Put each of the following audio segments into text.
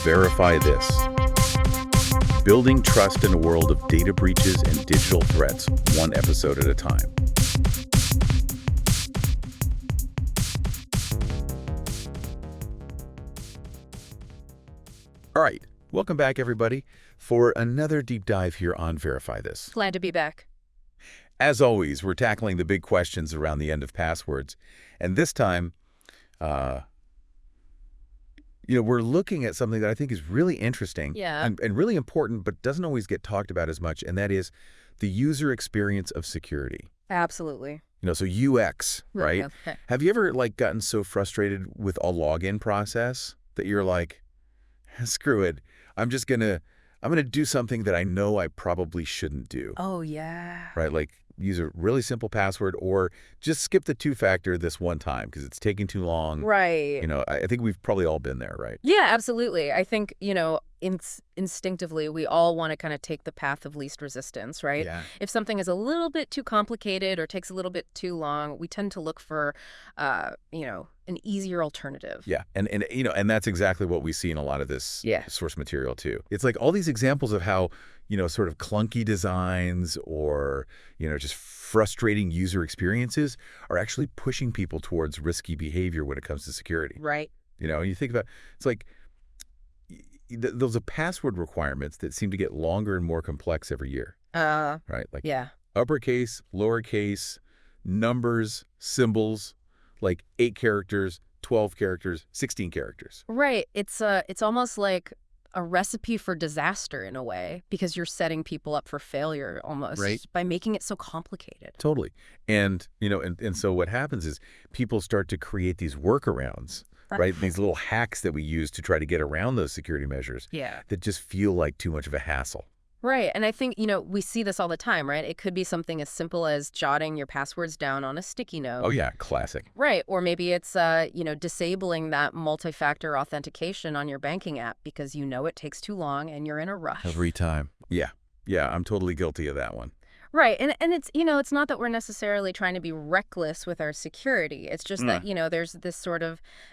Verify This. Building trust in a world of data breaches and digital threats, one episode at a time. All right, welcome back, everybody, for another deep dive here on Verify This. Glad to be back. As always, we're tackling the big questions around the end of passwords. And this time, we're looking at something that I think is really interesting and really important, but doesn't always get talked about as much, and that is the user experience of security. Absolutely. So UX, right? Okay. Have you ever gotten so frustrated with a login process that you're like, screw it, I'm gonna do something that I know I probably shouldn't do. Oh, yeah. Right? Like use a really simple password or just skip the two-factor this one time because it's taking too long. Right. I think we've probably all been there, right? Yeah, absolutely. I think, instinctively, we all want to kind of take the path of least resistance, right? Yeah. If something is a little bit too complicated or takes a little bit too long, we tend to look for, an easier alternative. Yeah. And that's exactly what we see in a lot of this source material too. It's like all these examples of how, sort of clunky designs or, just frustrating user experiences are actually pushing people towards risky behavior when it comes to security. Right. You think about, it's like those are password requirements that seem to get longer and more complex every year. Right? Like uppercase, lowercase, numbers, symbols, like 8 characters, 12 characters, 16 characters. Right. It's almost like a recipe for disaster in a way, because you're setting people up for failure almost by making it so complicated. Totally. And, and so what happens is people start to create these workarounds, right? These little hacks that we use to try to get around those security measures that just feel like too much of a hassle. Right. And I think, we see this all the time, right? It could be something as simple as jotting your passwords down on a sticky note. Oh, yeah. Classic. Right. Or maybe it's, disabling that multi-factor authentication on your banking app because it takes too long and you're in a rush. Every time. Yeah. Yeah. I'm totally guilty of that one. Right. And it's, it's not that we're necessarily trying to be reckless with our security. It's just that, there's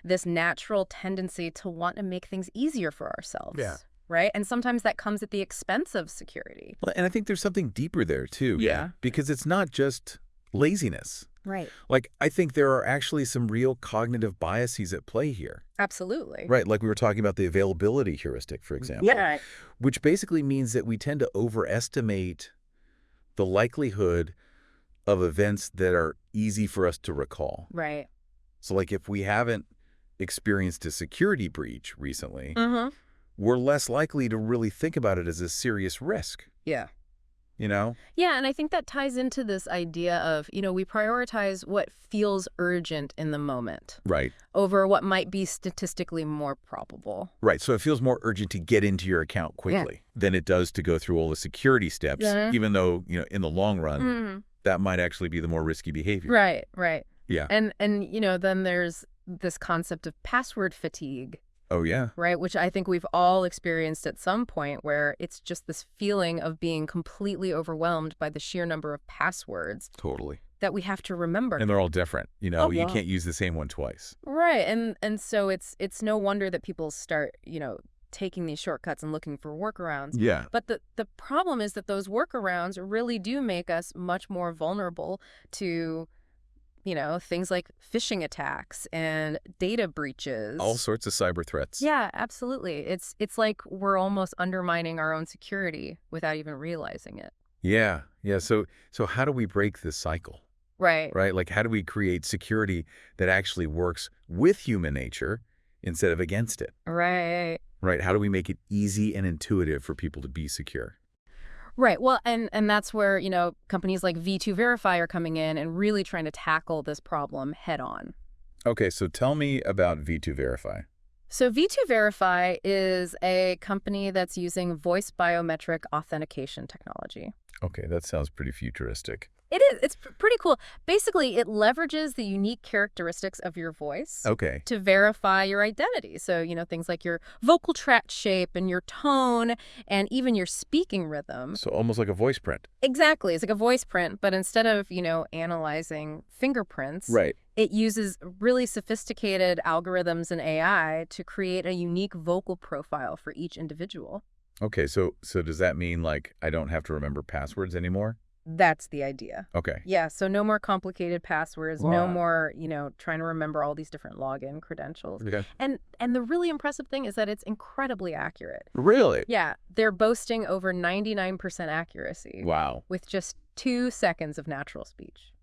this natural tendency to want to make things easier for ourselves. Yeah. Right? And sometimes that comes at the expense of security. Well, and I think there's something deeper there, too. Yeah. Because it's not just laziness. Right. Like, I think there are actually some real cognitive biases at play here. Absolutely. Right. Like we were talking about the availability heuristic, for example. Yeah. Which basically means that we tend to overestimate the likelihood of events that are easy for us to recall. Right. So, if we haven't experienced a security breach recently, we're less likely to really think about it as a serious risk. Yeah. Yeah, and I think that ties into this idea of, we prioritize what feels urgent in the moment. Right. Over what might be statistically more probable. Right. So it feels more urgent to get into your account quickly than it does to go through all the security steps, even though, in the long run, that might actually be the more risky behavior. Right, right. Yeah. And then there's this concept of password fatigue. Oh, yeah. Right, which I think we've all experienced at some point, where it's just this feeling of being completely overwhelmed by the sheer number of passwords. Totally. That we have to remember. And they're all different. You can't use the same one twice. Right. And so it's no wonder that people start, taking these shortcuts and looking for workarounds. Yeah. But the problem is that those workarounds really do make us much more vulnerable to things like phishing attacks and data breaches. All sorts of cyber threats. Yeah, absolutely. It's like we're almost undermining our own security without even realizing it. Yeah. Yeah. So how do we break this cycle? Right. Right? Like, how do we create security that actually works with human nature instead of against it? Right. Right. How do we make it easy and intuitive for people to be secure? Right. Well, and that's where, companies like V2Verify are coming in and really trying to tackle this problem head on. Okay, so tell me about V2Verify. So V2Verify is a company that's using voice biometric authentication technology. Okay, that sounds pretty futuristic. It is. It's pretty cool. Basically, it leverages the unique characteristics of your voice to verify your identity. So, things like your vocal tract shape and your tone and even your speaking rhythm. So almost like a voice print. Exactly. It's like a voice print, but instead of, analyzing fingerprints, It uses really sophisticated algorithms and AI to create a unique vocal profile for each individual. Okay, so does that mean, like, I don't have to remember passwords anymore? That's the idea. Okay. Yeah, so no more complicated passwords, no Wow. more, trying to remember all these different login credentials. Okay. And the really impressive thing is that it's incredibly accurate. Really? Yeah, they're boasting over 99% accuracy. Wow. With just 2 seconds of natural speech.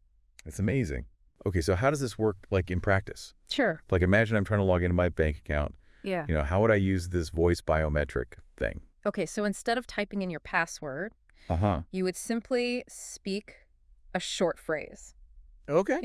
That's amazing. Okay, so how does this work, like, in practice? Sure. Like, imagine I'm trying to log into my bank account. Yeah. How would I use this voice biometric thing? Okay, so instead of typing in your password, Uh-huh. you would simply speak a short phrase. Okay.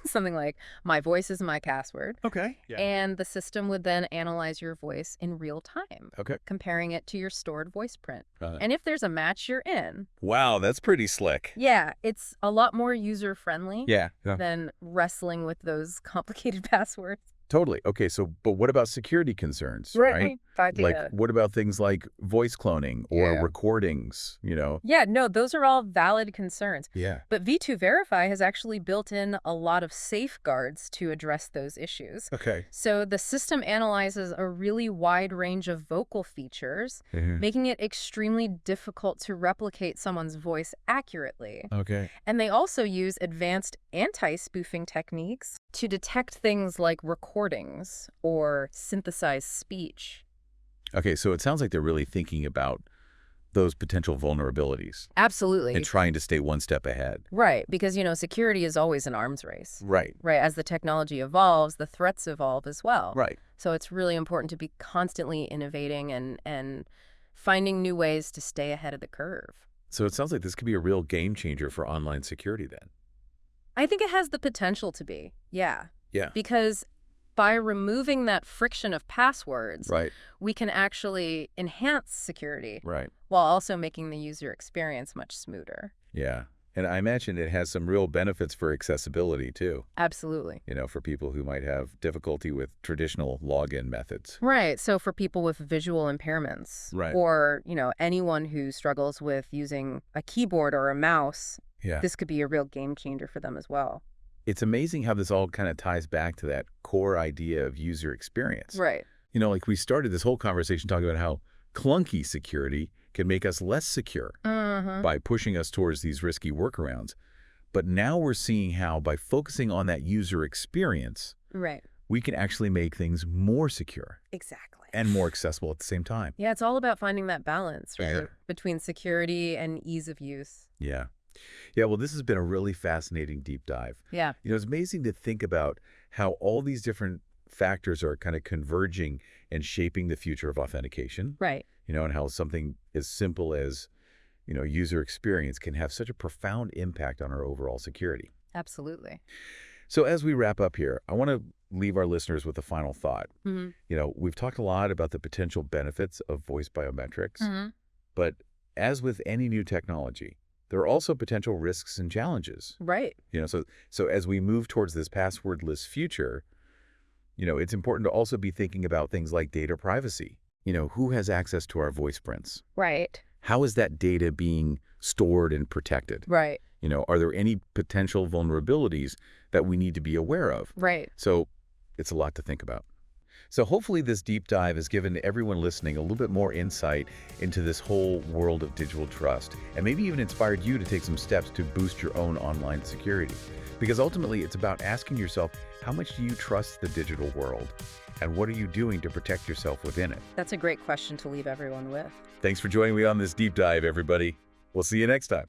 Something like, my voice is my password. Okay. Yeah. And the system would then analyze your voice in real time, Okay. comparing it to your stored voice print. Got it. And if there's a match, you're in. Wow, that's pretty slick. Yeah, it's a lot more user-friendly Yeah. than wrestling with those complicated passwords. Totally. Okay, but what about security concerns, Right. Like, what about things like voice cloning or recordings, Yeah, no, those are all valid concerns. Yeah. But V2 Verify has actually built in a lot of safeguards to address those issues. Okay. So the system analyzes a really wide range of vocal features, making it extremely difficult to replicate someone's voice accurately. Okay. And they also use advanced anti-spoofing techniques to detect things like recordings or synthesized speech. Okay, so it sounds like they're really thinking about those potential vulnerabilities. Absolutely. And trying to stay one step ahead. Right, because, security is always an arms race. Right. Right, as the technology evolves, the threats evolve as well. Right. So it's really important to be constantly innovating and finding new ways to stay ahead of the curve. So it sounds like this could be a real game changer for online security then. I think it has the potential to be, yeah. Yeah. Because by removing that friction of passwords, Right. we can actually enhance security Right. while also making the user experience much smoother. Yeah. And I imagine it has some real benefits for accessibility too. Absolutely. For people who might have difficulty with traditional login methods. Right. So for people with visual impairments, Right. or, anyone who struggles with using a keyboard or a mouse, this could be a real game changer for them as well. It's amazing how this all kind of ties back to that core idea of user experience. Right. Like we started this whole conversation talking about how clunky security can make us less secure by pushing us towards these risky workarounds. But now we're seeing how by focusing on that user experience, Right. we can actually make things more secure. Exactly. And more accessible at the same time. Yeah, it's all about finding that balance, right? Yeah. Between security and ease of use. Yeah. Yeah, well, this has been a really fascinating deep dive. Yeah. It's amazing to think about how all these different factors are kind of converging and shaping the future of authentication. Right. And how something as simple as, user experience can have such a profound impact on our overall security. Absolutely. So as we wrap up here, I want to leave our listeners with a final thought. Mm-hmm. We've talked a lot about the potential benefits of voice biometrics, but as with any new technology, there are also potential risks and challenges. Right. So as we move towards this passwordless future, it's important to also be thinking about things like data privacy. Who has access to our voice prints? Right. How is that data being stored and protected? Right. Are there any potential vulnerabilities that we need to be aware of? Right. So it's a lot to think about. So hopefully this deep dive has given everyone listening a little bit more insight into this whole world of digital trust, and maybe even inspired you to take some steps to boost your own online security. Because ultimately, it's about asking yourself, how much do you trust the digital world? And what are you doing to protect yourself within it? That's a great question to leave everyone with. Thanks for joining me on this deep dive, everybody. We'll see you next time.